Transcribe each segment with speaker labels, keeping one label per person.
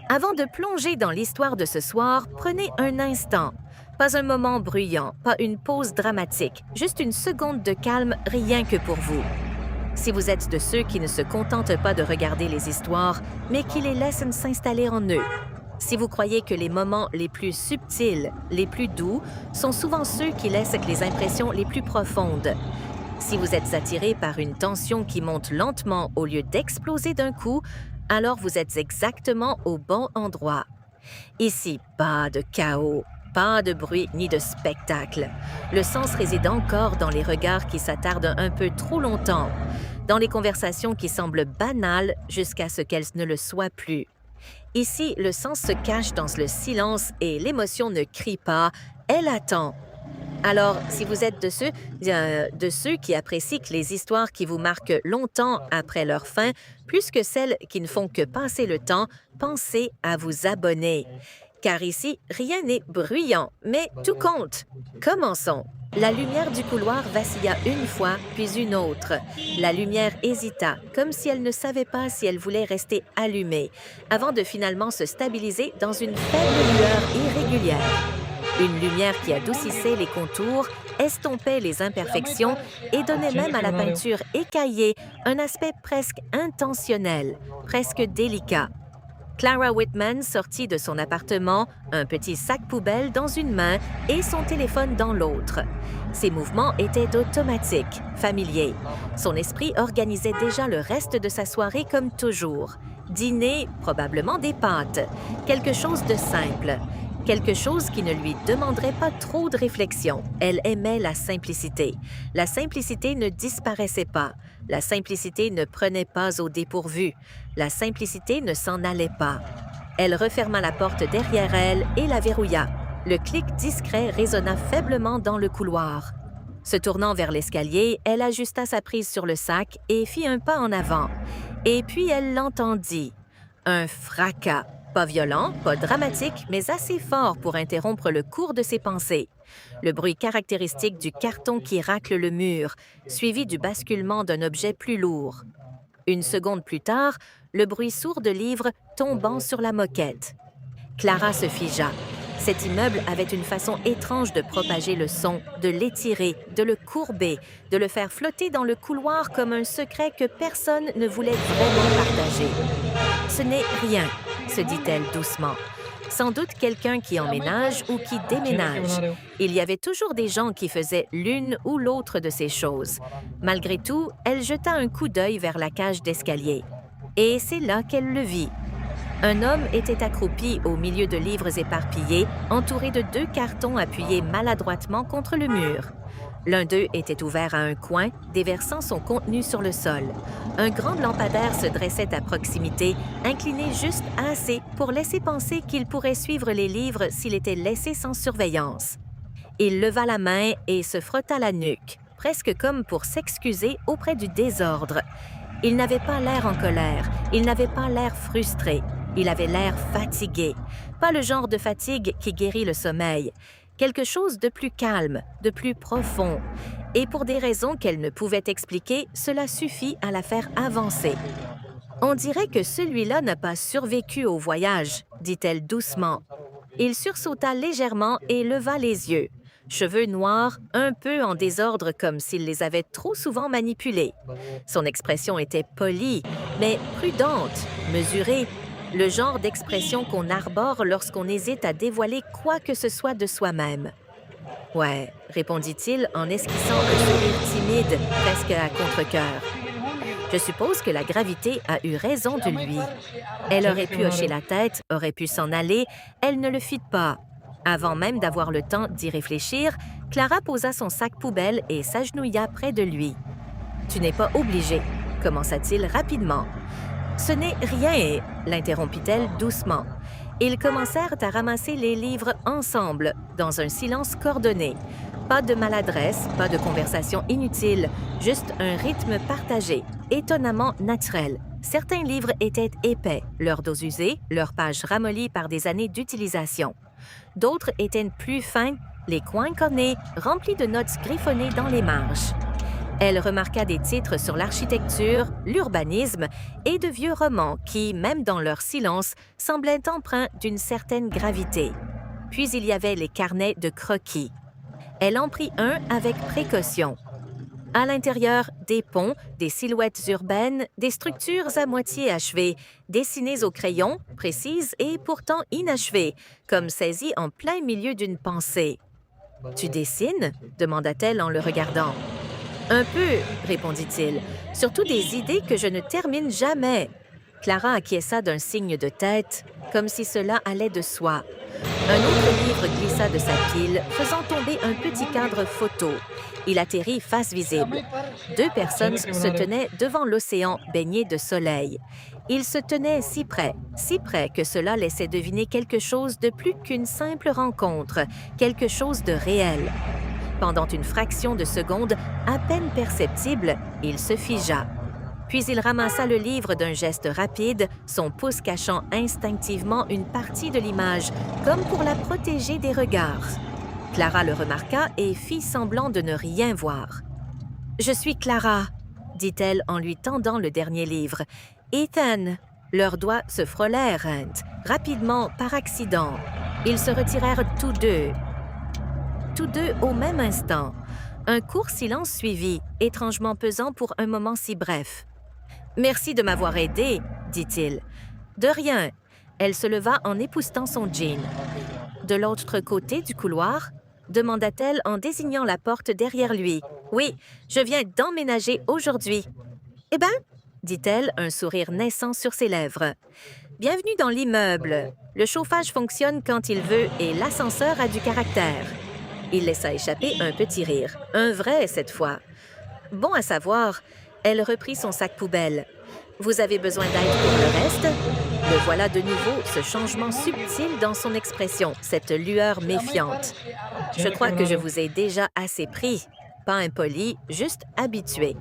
Speaker 1: Avant de plonger dans l'histoire de ce soir, prenez un instant. Pas un moment bruyant, pas une pause dramatique, juste une seconde de calme rien que pour vous. Si vous êtes de ceux qui ne se contentent pas de regarder les histoires, mais qui les laissent s'installer en eux. Si vous croyez que les moments les plus subtils, les plus doux, sont souvent ceux qui laissent les impressions les plus profondes. Si vous êtes attiré par une tension qui monte lentement au lieu d'exploser d'un coup, alors vous êtes exactement au bon endroit. Ici, pas de chaos, pas de bruit ni de spectacle. Le sens réside encore dans les regards qui s'attardent un peu trop longtemps, dans les conversations qui semblent banales jusqu'à ce qu'elles ne le soient plus. Ici, le sens se cache dans le silence et l'émotion ne crie pas, elle attend. Alors, si vous êtes de ceux qui apprécient que les histoires qui vous marquent longtemps après leur fin, plus que celles qui ne font que passer le temps, pensez à vous abonner. Car ici, rien n'est bruyant, mais tout compte. Commençons. La lumière du couloir vacilla une fois, puis une autre. La lumière hésita, comme si elle ne savait pas si elle voulait rester allumée, avant de finalement se stabiliser dans une faible lueur irrégulière. Une lumière qui adoucissait les contours, estompait les imperfections et donnait même à la peinture écaillée un aspect presque intentionnel, presque délicat. Clara Whitman sortit de son appartement, un petit sac poubelle dans une main et son téléphone dans l'autre. Ses mouvements étaient automatiques, familiers. Son esprit organisait déjà le reste de sa soirée comme toujours. Dîner, probablement des pâtes, quelque chose de simple. Quelque chose qui ne lui demanderait pas trop de réflexion. Elle aimait la simplicité. La simplicité ne disparaissait pas. La simplicité ne prenait pas au dépourvu. La simplicité ne s'en allait pas. Elle referma la porte derrière elle et la verrouilla. Le clic discret résonna faiblement dans le couloir. Se tournant vers l'escalier, elle ajusta sa prise sur le sac et fit un pas en avant. Et puis elle l'entendit. Un fracas. Pas violent, pas dramatique, mais assez fort pour interrompre le cours de ses pensées. Le bruit caractéristique du carton qui racle le mur, suivi du basculement d'un objet plus lourd. Une seconde plus tard, le bruit sourd de livres tombant sur la moquette. Clara se figea. Cet immeuble avait une façon étrange de propager le son, de l'étirer, de le courber, de le faire flotter dans le couloir comme un secret que personne ne voulait vraiment partager. « Ce n'est rien », se dit-elle doucement. Sans doute quelqu'un qui emménage ou qui déménage. Il y avait toujours des gens qui faisaient l'une ou l'autre de ces choses. Malgré tout, elle jeta un coup d'œil vers la cage d'escalier. Et c'est là qu'elle le vit. Un homme était accroupi au milieu de livres éparpillés, entouré de 2 cartons appuyés maladroitement contre le mur. L'un d'eux était ouvert à un coin, déversant son contenu sur le sol. Un grand lampadaire se dressait à proximité, incliné juste assez pour laisser penser qu'il pourrait suivre les livres s'il était laissé sans surveillance. Il leva la main et se frotta la nuque, presque comme pour s'excuser auprès du désordre. Il n'avait pas l'air en colère, il n'avait pas l'air frustré, il avait l'air fatigué. Pas le genre de fatigue qui guérit le sommeil. Quelque chose de plus calme, de plus profond. Et pour des raisons qu'elle ne pouvait expliquer, cela suffit à la faire avancer. « On dirait que celui-là n'a pas survécu au voyage, » dit-elle doucement. Il sursauta légèrement et leva les yeux. Cheveux noirs, un peu en désordre comme s'il les avait trop souvent manipulés. Son expression était polie, mais prudente, mesurée. Le genre d'expression qu'on arbore lorsqu'on hésite à dévoiler quoi que ce soit de soi-même. « Ouais », répondit-il en esquissant un sourire timide, presque à contre-cœur. « Je suppose que la gravité a eu raison de lui. » Elle aurait pu hocher la tête, aurait pu s'en aller, elle ne le fit pas. Avant même d'avoir le temps d'y réfléchir, Clara posa son sac poubelle et s'agenouilla près de lui. « Tu n'es pas obligé », commença-t-il rapidement. « Ce n'est rien, » l'interrompit-elle doucement. Ils commencèrent à ramasser les livres ensemble, dans un silence coordonné. Pas de maladresse, pas de conversation inutile, juste un rythme partagé, étonnamment naturel. Certains livres étaient épais, leur dos usé, leurs pages ramollies par des années d'utilisation. D'autres étaient plus fins, les coins cornés, remplis de notes griffonnées dans les marges. Elle remarqua des titres sur l'architecture, l'urbanisme et de vieux romans qui, même dans leur silence, semblaient empreints d'une certaine gravité. Puis il y avait les carnets de croquis. Elle en prit un avec précaution. À l'intérieur, des ponts, des silhouettes urbaines, des structures à moitié achevées, dessinées au crayon, précises et pourtant inachevées, comme saisies en plein milieu d'une pensée. « Tu dessines » demanda-t-elle en le regardant. « Un peu » répondit-il, « surtout des idées que je ne termine jamais. » Clara acquiesça d'un signe de tête, comme si cela allait de soi. Un autre livre glissa de sa pile, faisant tomber un petit cadre photo. Il atterrit face visible. 2 personnes se tenaient devant l'océan baigné de soleil. Ils se tenaient si près que cela laissait deviner quelque chose de plus qu'une simple rencontre, quelque chose de réel. Pendant une fraction de seconde, à peine perceptible, il se figea. Puis il ramassa le livre d'un geste rapide, son pouce cachant instinctivement une partie de l'image, comme pour la protéger des regards. Clara le remarqua et fit semblant de ne rien voir. « Je suis Clara », dit-elle en lui tendant le dernier livre. « Ethan !» Leurs doigts se frôlèrent, rapidement, par accident. Ils se retirèrent tous deux au même instant. Un court silence suivit, étrangement pesant pour un moment si bref. « Merci de m'avoir aidé, » dit-il. « De rien. » Elle se leva en époussetant son jean. « De l'autre côté du couloir ?» demanda-t-elle en désignant la porte derrière lui. « Oui, je viens d'emménager aujourd'hui. »« Eh bien ?» dit-elle, un sourire naissant sur ses lèvres. « Bienvenue dans l'immeuble. Le chauffage fonctionne quand il veut et l'ascenseur a du caractère. » Il laissa échapper un petit rire, un vrai cette fois. Bon à savoir, elle reprit son sac poubelle. « Vous avez besoin d'aide pour le reste ?» Le voilà de nouveau, ce changement subtil dans son expression, cette lueur méfiante. « Je crois que je vous ai déjà assez pris. Pas impoli, juste habitué. »«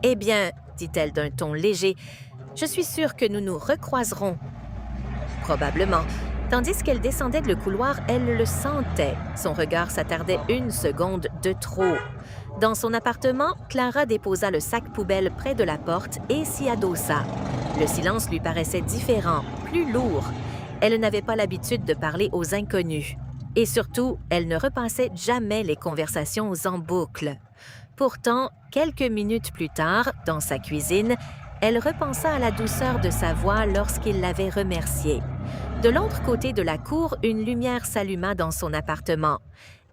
Speaker 1: Eh bien, » dit-elle d'un ton léger, « je suis sûre que nous nous recroiserons. » Probablement. Tandis qu'elle descendait le couloir, elle le sentait. Son regard s'attardait une seconde de trop. Dans son appartement, Clara déposa le sac poubelle près de la porte et s'y adossa. Le silence lui paraissait différent, plus lourd. Elle n'avait pas l'habitude de parler aux inconnus. Et surtout, elle ne repassait jamais les conversations en boucle. Pourtant, quelques minutes plus tard, dans sa cuisine, elle repensa à la douceur de sa voix lorsqu'il l'avait remerciée. De l'autre côté de la cour, une lumière s'alluma dans son appartement.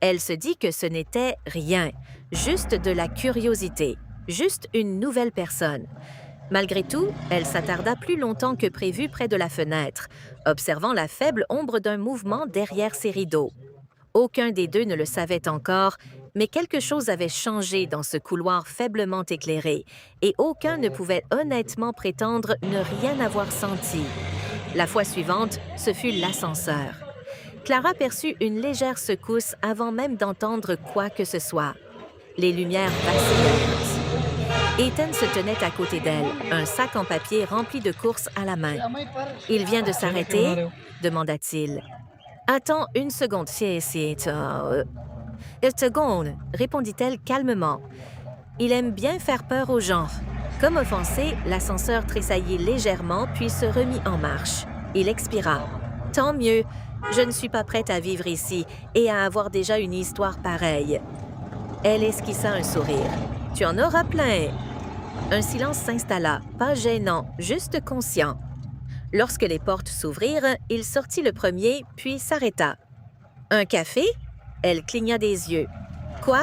Speaker 1: Elle se dit que ce n'était rien, juste de la curiosité, juste une nouvelle personne. Malgré tout, elle s'attarda plus longtemps que prévu près de la fenêtre, observant la faible ombre d'un mouvement derrière ses rideaux. Aucun des deux ne le savait encore, mais quelque chose avait changé dans ce couloir faiblement éclairé, et aucun ne pouvait honnêtement prétendre ne rien avoir senti. La fois suivante, ce fut l'ascenseur. Clara perçut une légère secousse avant même d'entendre quoi que ce soit. Les lumières vacillèrent. Ethan se tenait à côté d'elle, un sac en papier rempli de courses à la main. « Il vient de s'arrêter ?» demanda-t-il. « Attends une seconde, Une seconde, répondit-elle calmement. Il aime bien faire peur aux gens. Comme offensé, l'ascenseur tressaillit légèrement puis se remit en marche. Il expira. Tant mieux, je ne suis pas prête à vivre ici et à avoir déjà une histoire pareille. Elle esquissa un sourire. Tu en auras plein. Un silence s'installa, pas gênant, juste conscient. Lorsque les portes s'ouvrirent, il sortit le premier, puis s'arrêta. Un café? Elle cligna des yeux. Quoi?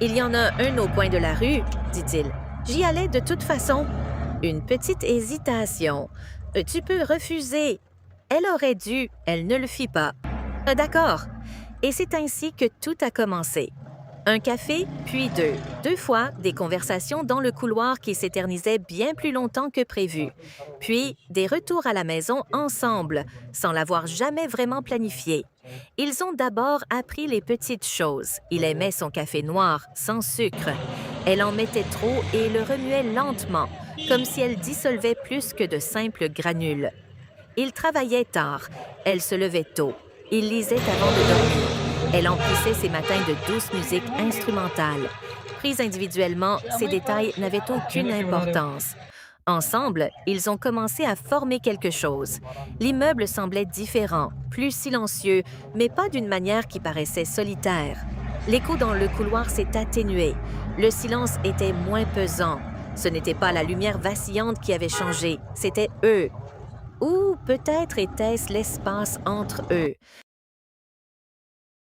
Speaker 1: Il y en a un au coin de la rue, dit-il. J'y allais de toute façon. Une petite hésitation. Tu peux refuser. Elle aurait dû, elle ne le fit pas. D'accord. Et c'est ainsi que tout a commencé. Un café, puis deux. 2 fois, des conversations dans le couloir qui s'éternisaient bien plus longtemps que prévu. Puis, des retours à la maison ensemble, sans l'avoir jamais vraiment planifié. Ils ont d'abord appris les petites choses. Il aimait son café noir, sans sucre. Elle en mettait trop et le remuait lentement, comme si elle dissolvait plus que de simples granules. Il travaillait tard. Elle se levait tôt. Il lisait avant de dormir. Elle emplissait ses matins de douce musique instrumentale. Pris individuellement, ces détails n'avaient aucune importance. Ensemble, ils ont commencé à former quelque chose. L'immeuble semblait différent, plus silencieux, mais pas d'une manière qui paraissait solitaire. L'écho dans le couloir s'est atténué. Le silence était moins pesant. Ce n'était pas la lumière vacillante qui avait changé, c'était eux. Ou peut-être était-ce l'espace entre eux.